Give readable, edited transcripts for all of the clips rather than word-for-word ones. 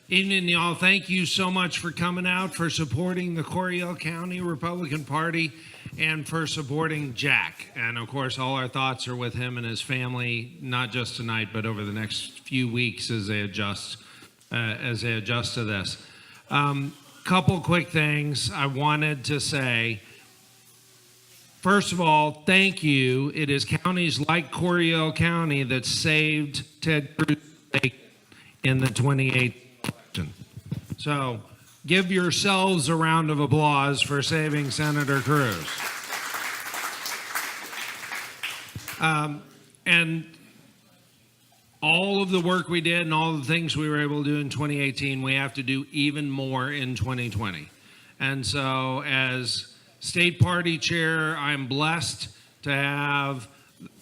Evening, y'all. Thank you so much for coming out, for supporting the Coryell County Republican Party, and for supporting Jack. And of course, all our thoughts are with him and his family, not just tonight, but over the next few weeks as they adjust to this. Couple quick things I wanted to say. First of all, thank you. It is counties like Coryell County that saved Ted Cruz in the 2018 election. So give yourselves a round of applause for saving Senator Cruz. And all of the work we did and all the things we were able to do in 2018, we have to do even more in 2020. And so as state party chair, I'm blessed to have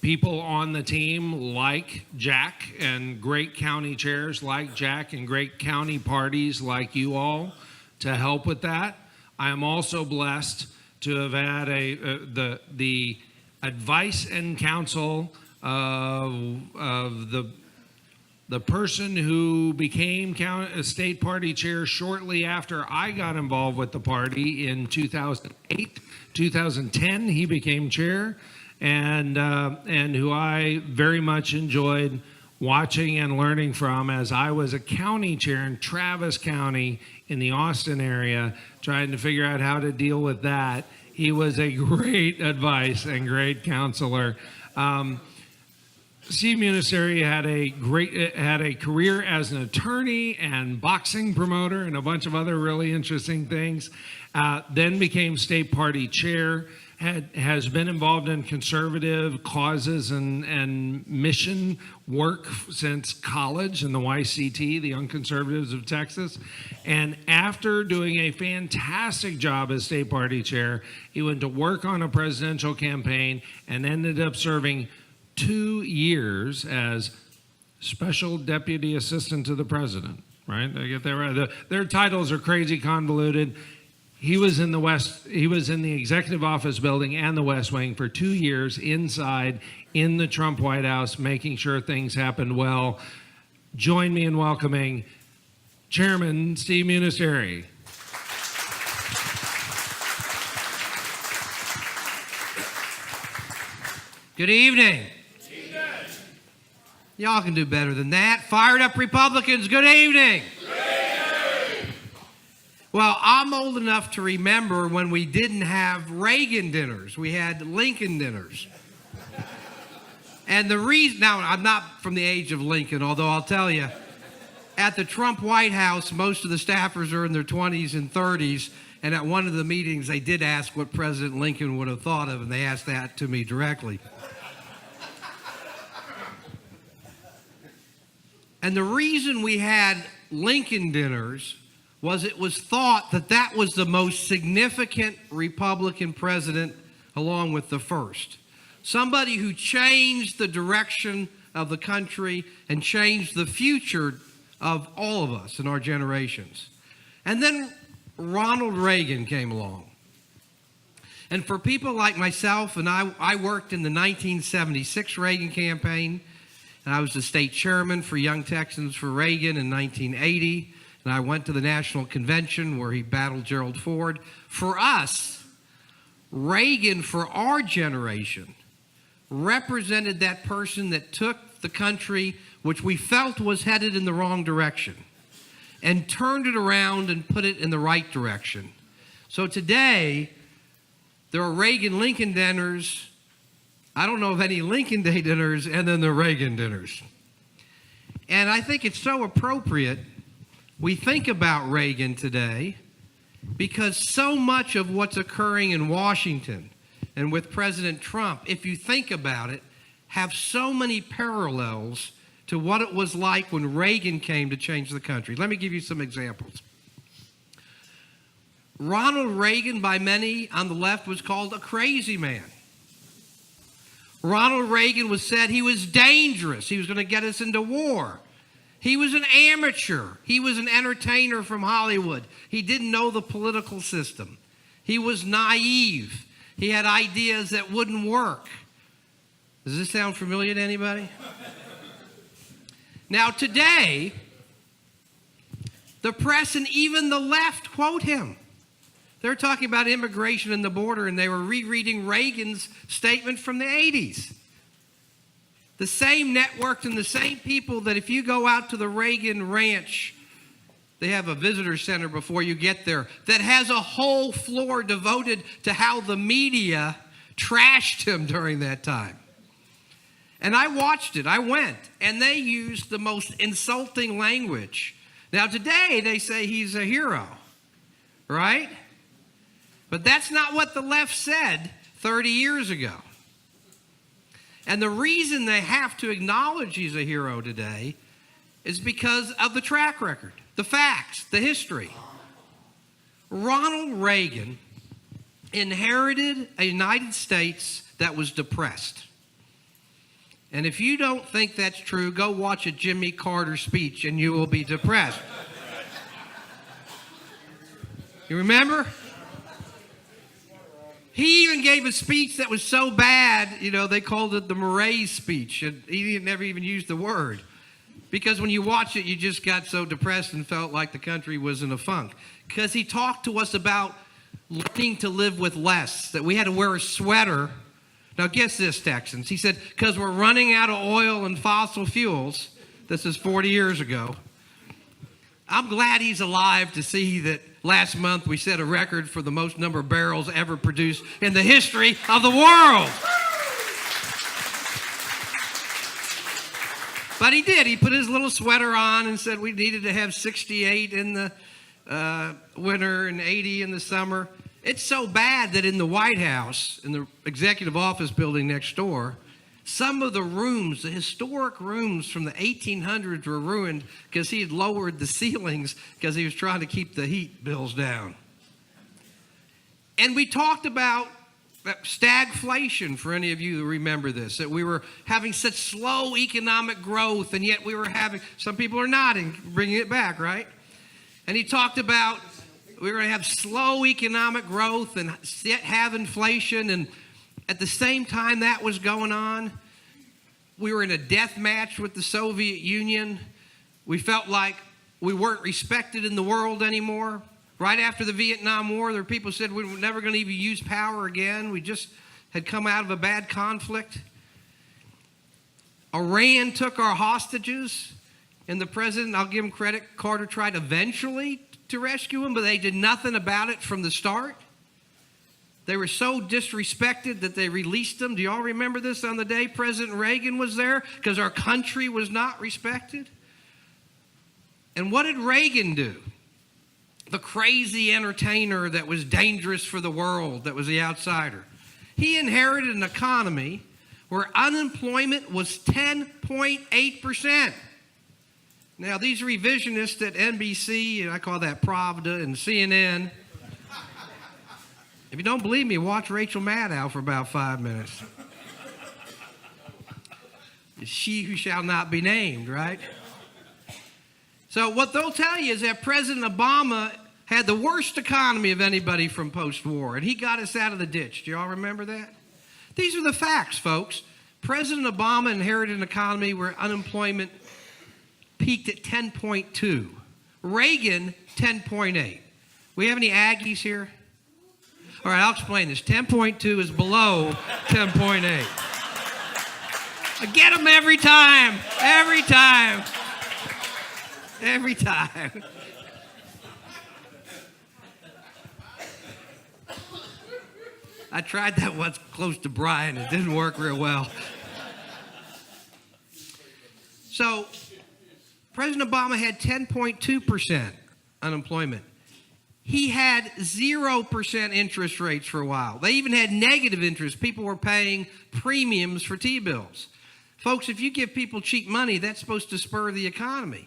people on the team like Jack and great county chairs like Jack and great county parties like you all to help with that. I am also blessed to have had the advice and counsel of the person who became state party chair shortly after I got involved with the party in 2008, 2010. He became chair, and who I very much enjoyed watching and learning from as I was a county chair in Travis County in the Austin area, trying to figure out how to deal with that. He was a great advice and great counselor. Steve Munesteri had a career as an attorney and boxing promoter and a bunch of other really interesting things. Then became state party chair. Has been involved in conservative causes and mission work since college in the YCT, the Young Conservatives of Texas. And after doing a fantastic job as state party chair, he went to work on a presidential campaign and ended up serving 2 years as special deputy assistant to the president, right? Did I get that right? Their titles are crazy convoluted. He was in the executive office building and the West Wing for 2 years inside in the Trump White House, making sure things happened well. Join me in welcoming Chairman Steve Munesteri. Good evening. Y'all can do better than that. Fired up Republicans, good evening. Well, I'm old enough to remember when we didn't have Reagan dinners. We had Lincoln dinners. And the reason, now I'm not from the age of Lincoln, although I'll tell you, at the Trump White House, most of the staffers are in their 20s and 30s. And at one of the meetings, they did ask what President Lincoln would have thought of, and they asked that to me directly. And the reason we had Lincoln dinners was it was thought that that was the most significant Republican president along with the first. Somebody who changed the direction of the country and changed the future of all of us in our generations. And then Ronald Reagan came along. And for people like myself, and I worked in the 1976 Reagan campaign, and I was the state chairman for Young Texans for Reagan in 1980. And I went to the National Convention where he battled Gerald Ford. For us, Reagan, for our generation, represented that person that took the country, which we felt was headed in the wrong direction, and turned it around and put it in the right direction. So today, there are Reagan-Lincoln dinners. I don't know of any Lincoln Day dinners, and then the Reagan dinners. And I think it's so appropriate we think about Reagan today because so much of what's occurring in Washington and with President Trump, if you think about it, have so many parallels to what it was like when Reagan came to change the country. Let me give you some examples. Ronald Reagan, by many on the left, was called a crazy man. Ronald Reagan was said he was dangerous. He was going to get us into war. He was an amateur. He was an entertainer from Hollywood. He didn't know the political system. He was naive. He had ideas that wouldn't work. Does this sound familiar to anybody? Now today, The press and even the left quote him. They're talking about immigration and the border, and they were rereading Reagan's statement from the 80s. The same networks and the same people that if you go out to the Reagan ranch, they have a visitor center before you get there that has a whole floor devoted to how the media trashed him during that time. And I watched it. I went, and they used the most insulting language. Now, today, they say he's a hero, right? But that's not what the left said 30 years ago. And the reason they have to acknowledge he's a hero today is because of the track record, the facts, the history. Ronald Reagan inherited a United States that was depressed. And if you don't think that's true, go watch a Jimmy Carter speech and you will be depressed. You remember? He even gave a speech that was so bad, they called it the Murray's speech. And he never even used the word. Because when you watch it, you just got so depressed and felt like the country was in a funk. Because he talked to us about learning to live with less, that we had to wear a sweater. Now, guess this, Texans. He said, because we're running out of oil and fossil fuels. This is 40 years ago. I'm glad he's alive to see that last month we set a record for the most number of barrels ever produced in the history of the world. But he did. He put his little sweater on and said we needed to have 68 in the winter and 80 in the summer. It's so bad that in the White House, in the executive office building next door, some of the rooms, the historic rooms from the 1800s were ruined because he had lowered the ceilings because he was trying to keep the heat bills down. And we talked about stagflation, for any of you who remember this, that we were having such slow economic growth, and yet we were having, some people are nodding, bringing it back, right? And he talked about we were going to have slow economic growth and yet have inflation. And at the same time that was going on, we were in a death match with the Soviet Union. We felt like we weren't respected in the world anymore. Right after the Vietnam War, there were people who said we were never going to even use power again. We just had come out of a bad conflict. Iran took our hostages, and the president, I'll give him credit, Carter tried eventually to rescue them, but they did nothing about it from the start. They were so disrespected that they released them. Do you all remember this on the day President Reagan was there? Because our country was not respected. And what did Reagan do? The crazy entertainer that was dangerous for the world, that was the outsider. He inherited an economy where unemployment was 10.8%. Now, these revisionists at NBC, and I call that Pravda, and CNN, if you don't believe me, watch Rachel Maddow for about 5 minutes. It's she who shall not be named, right? So what they'll tell you is that President Obama had the worst economy of anybody from post-war, and he got us out of the ditch. Do you all remember that? These are the facts, folks. President Obama inherited an economy where unemployment peaked at 10.2. Reagan, 10.8. We have any Aggies here? All right, I'll explain this. 10.2 is below 10.8. I get them every time. Every time. Every time. I tried that once close to Brian. It didn't work real well. So, President Obama had 10.2% unemployment. He had 0% interest rates for a while. They even had negative interest. People were paying premiums for T-bills. Folks, if you give people cheap money, that's supposed to spur the economy.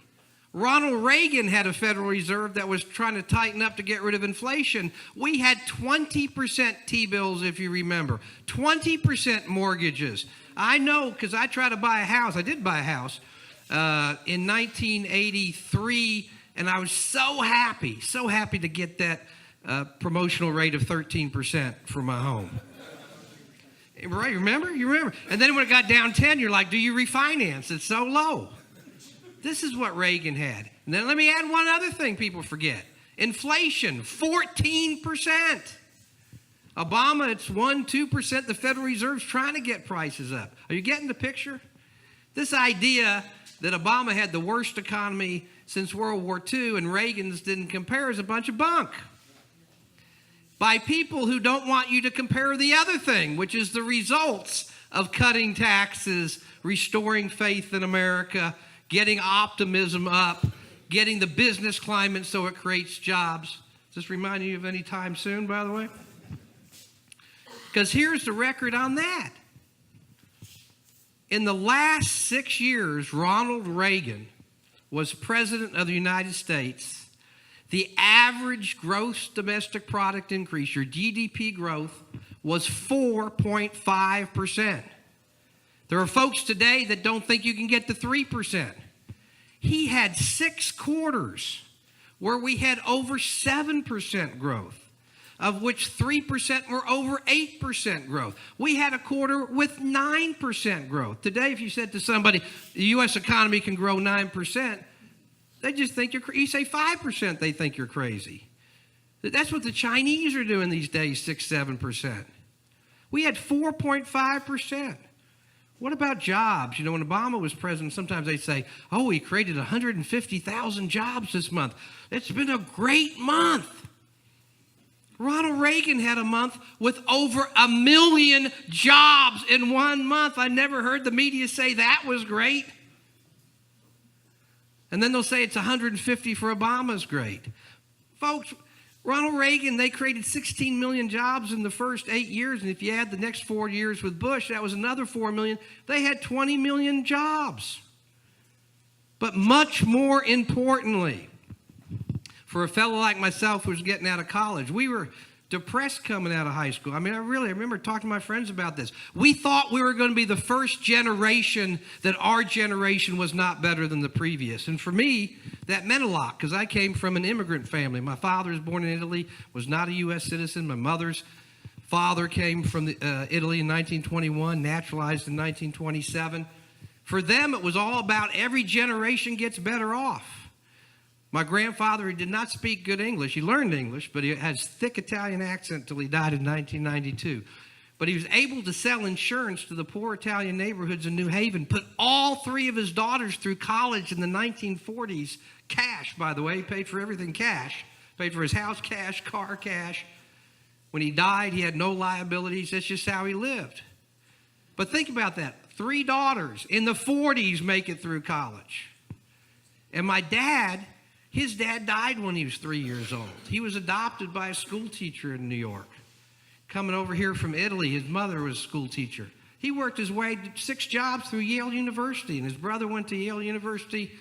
Ronald Reagan had a Federal Reserve that was trying to tighten up to get rid of inflation. We had 20% T-bills, if you remember. 20% mortgages. I know because I tried to buy a house. I did buy a house in 1983, and I was so happy to get that promotional rate of 13% for my home. Right, you remember? And then when it got down 10, you're like, do you refinance? It's so low. This is what Reagan had. And then let me add one other thing people forget. Inflation, 14%. Obama, it's 1-2%. The Federal Reserve's trying to get prices up. Are you getting the picture? This idea that Obama had the worst economy since World War II and Reagan's didn't compare is a bunch of bunk. By people who don't want you to compare the other thing, which is the results of cutting taxes, restoring faith in America, getting optimism up, getting the business climate so it creates jobs. Does this remind you of any time soon, by the way? Because here's the record on that. In the last 6 years, Ronald Reagan was president of the United States. The average gross domestic product increase, your GDP growth, was 4.5%. There are folks today that don't think you can get to 3%. He had 6 quarters where we had over 7% growth, of which 3% were over 8% growth. We had a quarter with 9% growth. Today, if you said to somebody, the U.S. economy can grow 9%, they just think you're crazy. You say 5%, they think you're crazy. That's what the Chinese are doing these days, 6-7%. We had 4.5%. What about jobs? You know, when Obama was president, sometimes they say, oh, he created 150,000 jobs this month. It's been a great month. Ronald Reagan had a month with over 1 million jobs in 1 month. I never heard the media say that was great. And then they'll say it's 150 for Obama's great. Folks, Ronald Reagan, they created 16 million jobs in the first 8 years. And if you add the next 4 years with Bush, that was another 4 million. They had 20 million jobs. But much more importantly, for a fellow like myself who was getting out of college, we were depressed coming out of high school. I mean, I remember talking to my friends about this. We thought we were going to be the first generation, that our generation was not better than the previous. And for me, that meant a lot because I came from an immigrant family. My father was born in Italy, was not a U.S. citizen. My mother's father came from Italy in 1921, naturalized in 1927. For them, it was all about every generation gets better off. My grandfather, he did not speak good English. He learned English, but he has thick Italian accent till he died in 1992. But he was able to sell insurance to the poor Italian neighborhoods in New Haven, put all 3 of his daughters through college in the 1940s, cash, by the way. He paid for everything cash. Paid for his house cash, car cash. When he died, he had no liabilities. That's just how he lived. But think about that. 3 daughters in the 40s make it through college. And my dad, his dad died when he was 3 years old. He was adopted by a school teacher in New York. Coming over here from Italy, his mother was a school teacher. He worked his way 6 jobs through Yale University, and his brother went to Yale University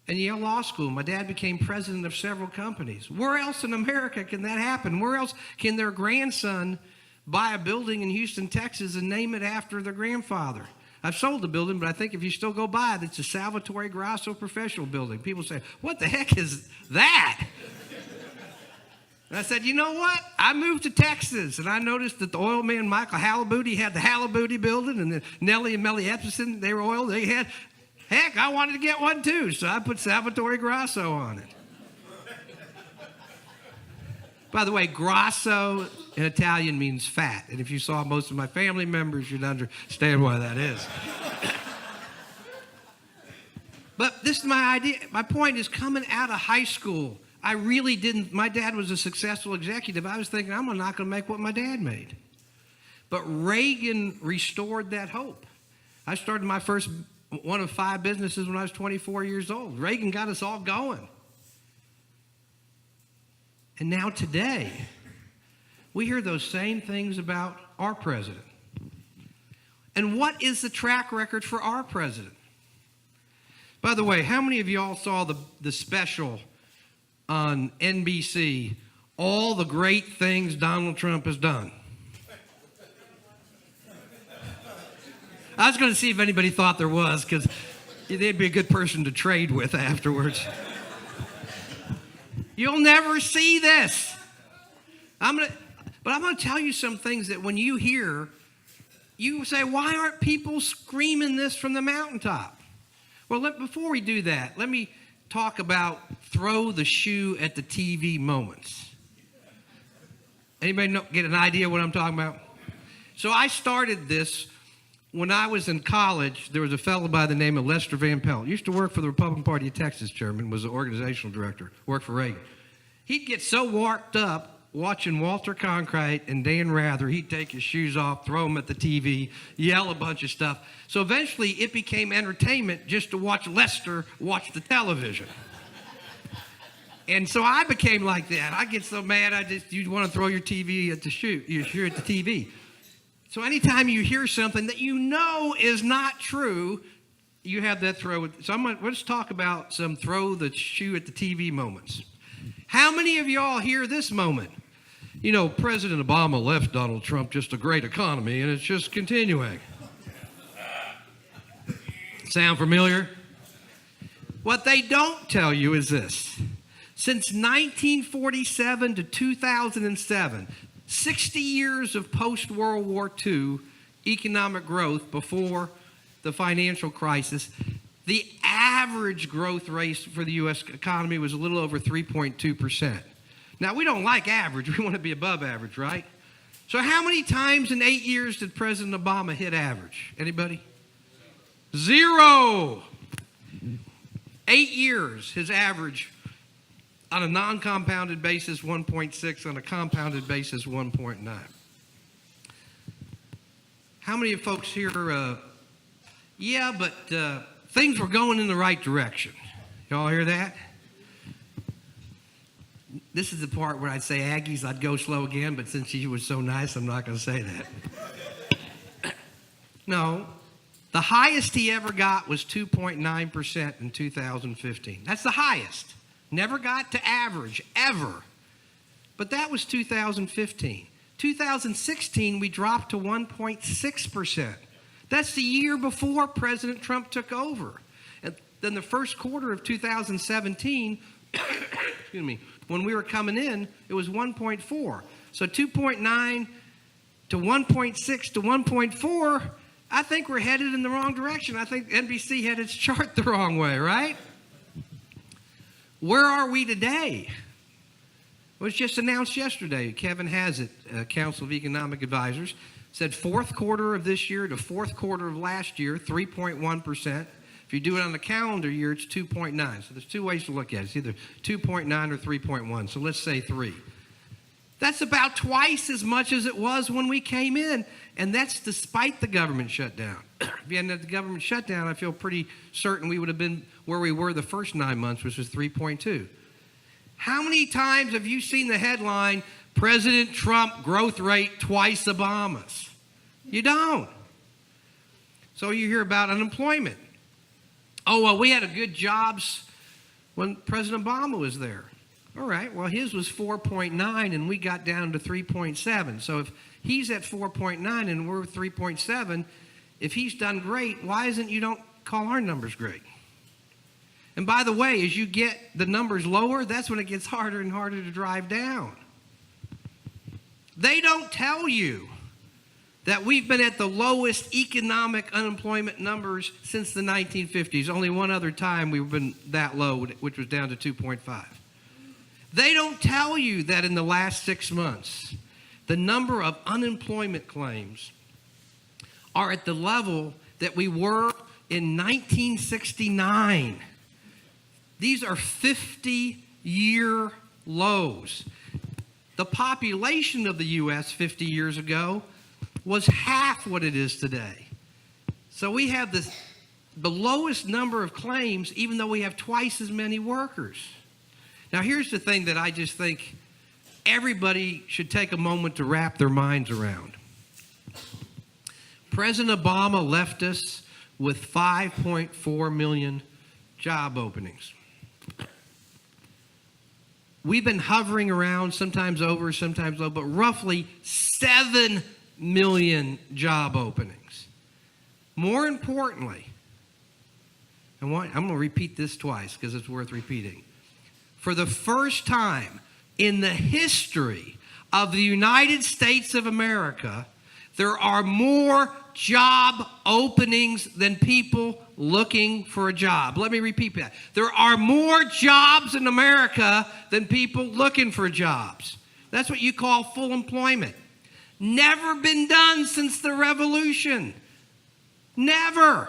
and Yale Law School. My dad became president of several companies. Where else in America can that happen? Where else can their grandson buy a building in Houston, Texas, and name it after their grandfather? I've sold the building, but I think if you still go by it, it's a Salvatore Grasso professional building. People say, what the heck is that? And I said, you know what? I moved to Texas, and I noticed that the oil man Michael Halibut had the Halibut building, and then Nellie and Mellie Epson, they were oil. They had, heck, I wanted to get one too, so I put Salvatore Grasso on it. By the way, grasso in Italian means fat. And if you saw most of my family members, you'd understand why that is. But this is my idea. My point is, coming out of high school, I really didn't. My dad was a successful executive. I was thinking, I'm not going to make what my dad made. But Reagan restored that hope. I started my first one of 5 businesses when I was 24 years old. Reagan got us all going. And now today, we hear those same things about our president. And what is the track record for our president? By the way, how many of y'all saw the special on NBC, All the Great Things Donald Trump has done? I was going to see if anybody thought there was, because they'd be a good person to trade with afterwards. You'll never see this. But I'm going to tell you some things that when you hear, you say, why aren't people screaming this from the mountaintop? Well, before we do that, let me talk about throw the shoe at the TV moments. Anybody get an idea what I'm talking about? So I started this when I was in college. There was a fellow by the name of Lester Van Pelt. Used to work for the Republican Party of Texas, chairman, was the organizational director, worked for Reagan. He'd get so worked up watching Walter Cronkite and Dan Rather, he'd take his shoes off, throw them at the TV, yell a bunch of stuff. So eventually it became entertainment just to watch Lester watch the television. And so I became like that. I get so mad, you want to throw your TV at the shoe at the TV. So anytime you hear something that you know is not true, you have that throw. So let's talk about some throw the shoe at the TV moments. How many of y'all hear this moment? You know, President Obama left Donald Trump just a great economy, and it's just continuing. Sound familiar? What they don't tell you is this. Since 1947 to 2007, 60 years of post-World War II economic growth before the financial crisis, the average growth rate for the U.S. economy was a little over 3.2%. Now, we don't like average. We want to be above average, right? So how many times in 8 years did President Obama hit average? Anybody? 0. 8 years, his average on a non-compounded basis, 1.6. On a compounded basis, 1.9. How many of folks here, yeah, but things were going in the right direction? Y'all hear that? This is the part where I'd say Aggies, I'd go slow again, but since she was so nice, I'm not going to say that. No. The highest he ever got was 2.9% in 2015. That's the highest. Never got to average, ever. But that was 2015. 2016, we dropped to 1.6%. That's the year before President Trump took over. And then the first quarter of 2017, excuse me, when we were coming in, it was 1.4. So 2.9 to 1.6 to 1.4, I think we're headed in the wrong direction. I think NBC had its chart the wrong way, right? Where are we today? It was just announced yesterday. Kevin Hassett, Council of Economic Advisors, said fourth quarter of this year to fourth quarter of last year, 3.1%. If you do it on the calendar year, it's 2.9. So there's two ways to look at it. It's either 2.9 or 3.1. So let's say 3. That's about twice as much as it was when we came in. And that's despite the government shutdown. If you hadn't had the government shutdown, I feel pretty certain we would have been where we were the first 9 months, which was 3.2. How many times have you seen the headline, President Trump growth rate twice Obama's? You don't. So you hear about unemployment. Oh, well, we had a good jobs when President Obama was there. All right, well, his was 4.9 and we got down to 3.7. So if he's at 4.9 and we're 3.7, if he's done great, why isn't you don't call our numbers great? And by the way, as you get the numbers lower, that's when it gets harder and harder to drive down. They don't tell you that we've been at the lowest economic unemployment numbers since the 1950s. Only one other time we've been that low, which was down to 2.5. They don't tell you that in the last 6 months, the number of unemployment claims are at the level that we were in 1969. These are 50-year lows. The population of the U.S. 50 years ago was half what it is today. So we have the lowest number of claims, even though we have twice as many workers. Now, here's the thing that I just think everybody should take a moment to wrap their minds around. President Obama left us with 5.4 million job openings. We've been hovering around, sometimes over, sometimes low, but roughly 7 million job openings. More importantly, I'm going to repeat this twice because it's worth repeating. For the first time in the history of the United States of America, There are more job openings than people looking for a job. Let me repeat that. There are more jobs in America than people looking for jobs. That's what you call full employment. Never been done since the revolution. Never.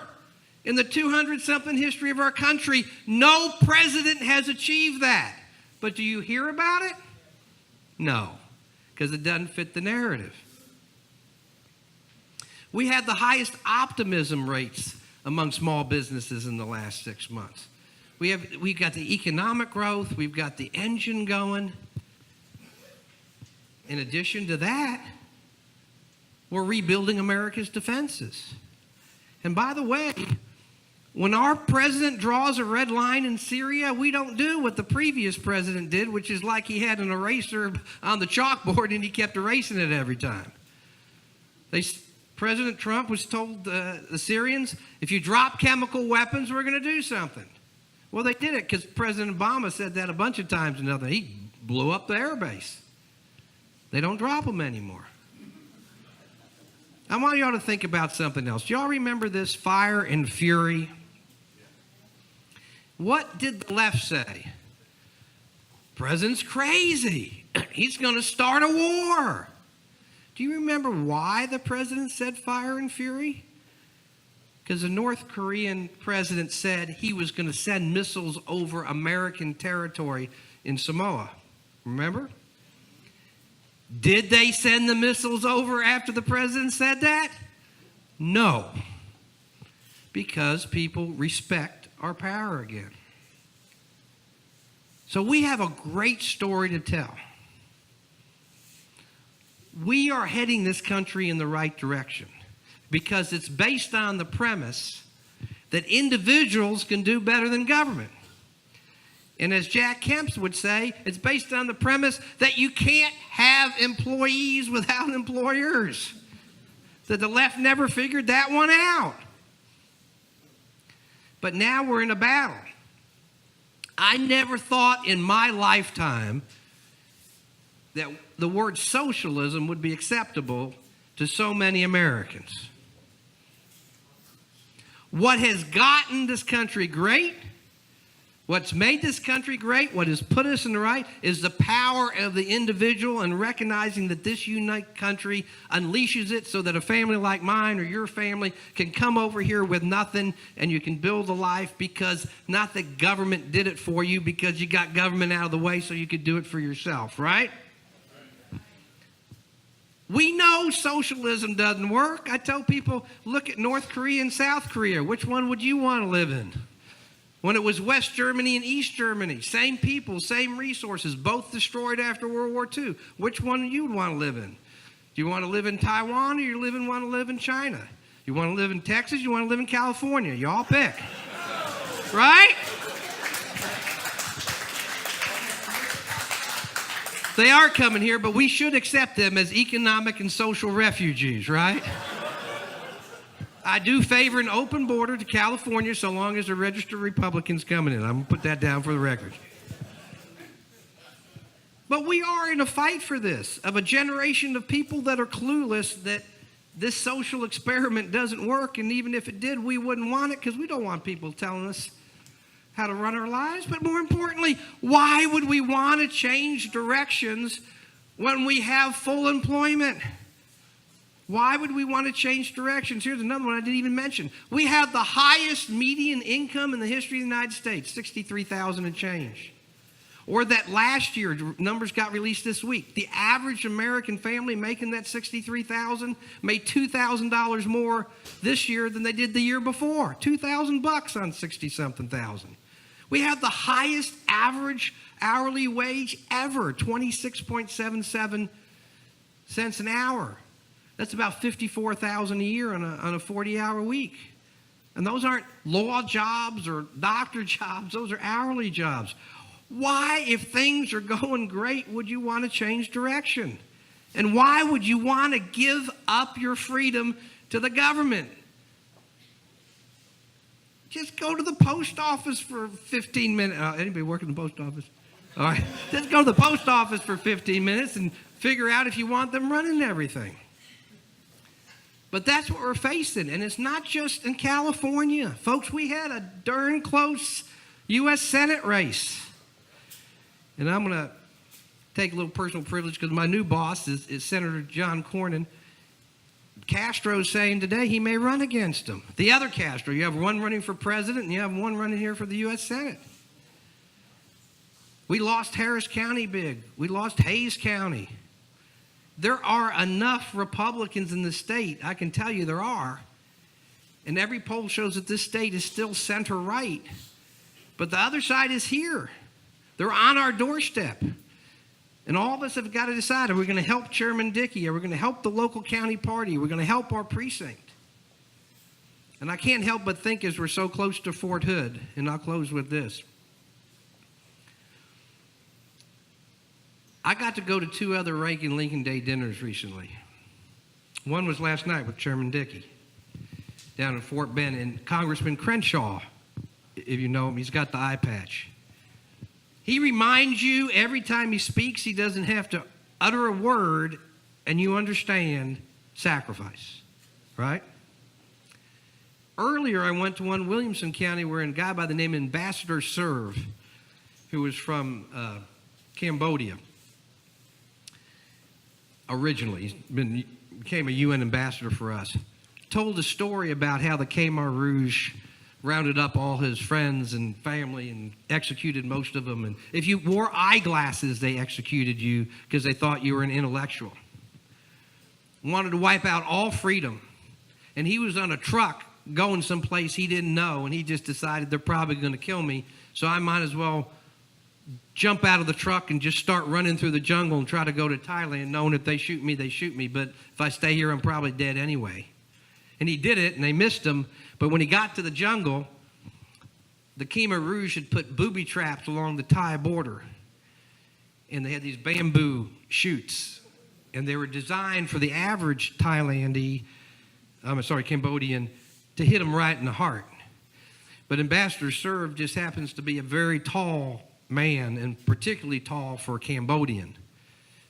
In the 200-something history of our country, no president has achieved that. But do you hear about it? No, because it doesn't fit the narrative. We had the highest optimism rates among small businesses in the last 6 months. We've got the economic growth. We've got the engine going. In addition to that, we're rebuilding America's defenses. And by the way, when our president draws a red line in Syria, we don't do what the previous president did, which is like he had an eraser on the chalkboard and he kept erasing it every time. President Trump was told the Syrians, if you drop chemical weapons, we're going to do something. Well, they did it because President Obama said that a bunch of times and nothing. He blew up the air base. They don't drop them anymore. I want y'all to think about something else. Do y'all remember this fire and fury? What did the left say? President's crazy. He's going to start a war. Do you remember why the president said fire and fury? Because the North Korean president said he was going to send missiles over American territory in Samoa. Remember? Did they send the missiles over after the president said that? No. Because people respect our power again. So we have a great story to tell. We are heading this country in the right direction because it's based on the premise that individuals can do better than government. And as Jack Kemp would say, it's based on the premise that you can't have employees without employers. That the left never figured that one out. But now we're in a battle. I never thought in my lifetime that the word socialism would be acceptable to so many Americans. What has gotten this country great, what's made this country great, what has put us in the right, is the power of the individual and recognizing that this unique country unleashes it so that a family like mine or your family can come over here with nothing and you can build a life because not that government did it for you, because you got government out of the way so you could do it for yourself, right? We know socialism doesn't work. I tell people, look at North Korea and South Korea. Which one would you want to live in? When it was West Germany and East Germany, same people, same resources, both destroyed after World War II. Which one do you want to live in? Do you want to live in Taiwan or you want to live in China? You want to live in Texas? You want to live in California? You all pick. Right? They are coming here, but we should accept them as economic and social refugees, right? I do favor an open border to California so long as the registered Republicans coming in. I'm going to put that down for the record. But we are in a fight for this, of a generation of people that are clueless that this social experiment doesn't work, and even if it did, we wouldn't want it because we don't want people telling us how to run our lives. But more importantly, why would we want to change directions when we have full employment? Why would we want to change directions? Here's another one I didn't even mention. We have the highest median income in the history of the United States, $63,000 and change. Or that last year, numbers got released this week, the average American family making that $63,000 made $2,000 more this year than they did the year before. $2,000 on 60-something thousand. We have the highest average hourly wage ever, 26.77 cents an hour. That's about $54,000 a year on a 40-hour week. And those aren't law jobs or doctor jobs. Those are hourly jobs. Why, if things are going great, would you want to change direction? And why would you want to give up your freedom to the government? Just go to the post office for 15 minutes. Anybody work in the post office? All right. Just go to the post office for 15 minutes and figure out if you want them running everything. But that's what we're facing, and it's not just in California. Folks, we had a darn close U.S. Senate race. And I'm going to take a little personal privilege because my new boss is Senator John Cornyn. Castro's saying today he may run against him. The other Castro, you have one running for president and you have one running here for the U.S. Senate. We lost Harris County big. We lost Hayes County. There are enough Republicans in the state, I can tell you there are. And every poll shows that this state is still center-right. But the other side is here. They're on our doorstep. And all of us have got to decide, are we going to help Chairman Dickey? Are we going to help the local county party? Are we going to help our precinct? And I can't help but think as we're so close to Fort Hood, and I'll close with this. I got to go to 2 other Reagan Lincoln Day dinners recently. One was last night with Chairman Dickey down in Fort Bend, and Congressman Crenshaw, if you know him, he's got the eye patch. He reminds you every time he speaks, he doesn't have to utter a word, and you understand sacrifice, right? Earlier, I went to one in Williamson County where a guy by the name of Ambassador Serve, who was from Cambodia, originally, he became a UN ambassador for us, told a story about how the Khmer Rouge rounded up all his friends and family and executed most of them. And if you wore eyeglasses, they executed you because they thought you were an intellectual. Wanted to wipe out all freedom. And he was on a truck going someplace he didn't know, and he just decided they're probably going to kill me, so I might as well jump out of the truck and just start running through the jungle and try to go to Thailand, knowing if they shoot me, they shoot me. But if I stay here, I'm probably dead anyway. And he did it, and they missed him. But when he got to the jungle, the Khmer Rouge had put booby traps along the Thai border. And they had these bamboo chutes. And they were designed for the average Cambodian, to hit him right in the heart. But Ambassador Serve just happens to be a very tall man, and particularly tall for a Cambodian.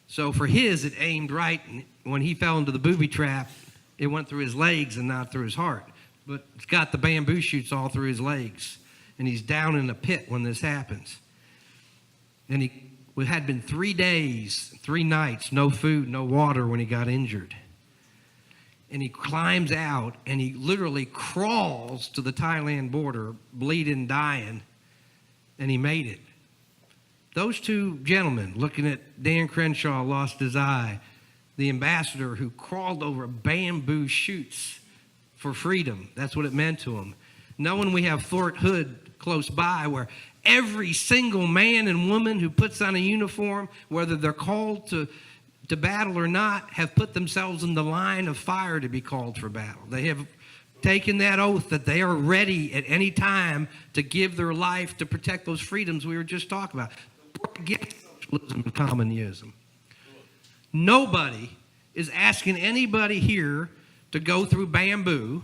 So for his, it aimed right, and when he fell into the booby trap, it went through his legs and not through his heart. But it's got the bamboo shoots all through his legs, and he's down in a pit when this happens. And it had been 3 days, 3 nights, no food, no water when he got injured. And he climbs out, and he literally crawls to the Thailand border, bleeding, dying, and he made it. Those 2 gentlemen, looking at Dan Crenshaw, lost his eye, the ambassador who crawled over bamboo shoots for freedom. That's what it meant to him. Knowing we have Fort Hood close by, where every single man and woman who puts on a uniform, whether they're called to battle or not, have put themselves in the line of fire to be called for battle. They have taken that oath that they are ready at any time to give their life to protect those freedoms we were just talking about. Against socialism and communism. Nobody is asking anybody here to go through bamboo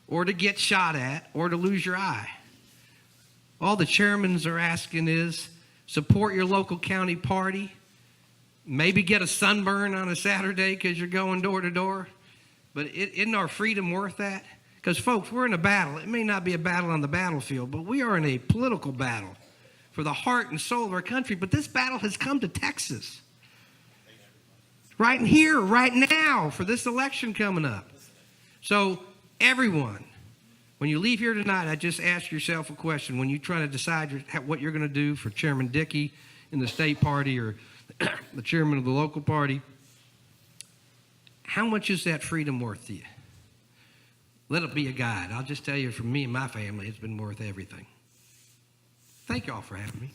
or to get shot at or to lose your eye. All the chairmans are asking is support your local county party, maybe get a sunburn on a Saturday because you're going door to door. But isn't our freedom worth that? Because, folks, we're in a battle. It may not be a battle on the battlefield, but we are in a political battle for the heart and soul of our country. But this battle has come to Texas. Right in here, right now, for this election coming up. So, everyone, when you leave here tonight, I just ask yourself a question. When you try to decide what you're going to do for Chairman Dickey in the state party or the chairman of the local party, how much is that freedom worth to you? Let it be a guide. I'll just tell you, for me and my family, it's been worth everything. Thank you all for having me.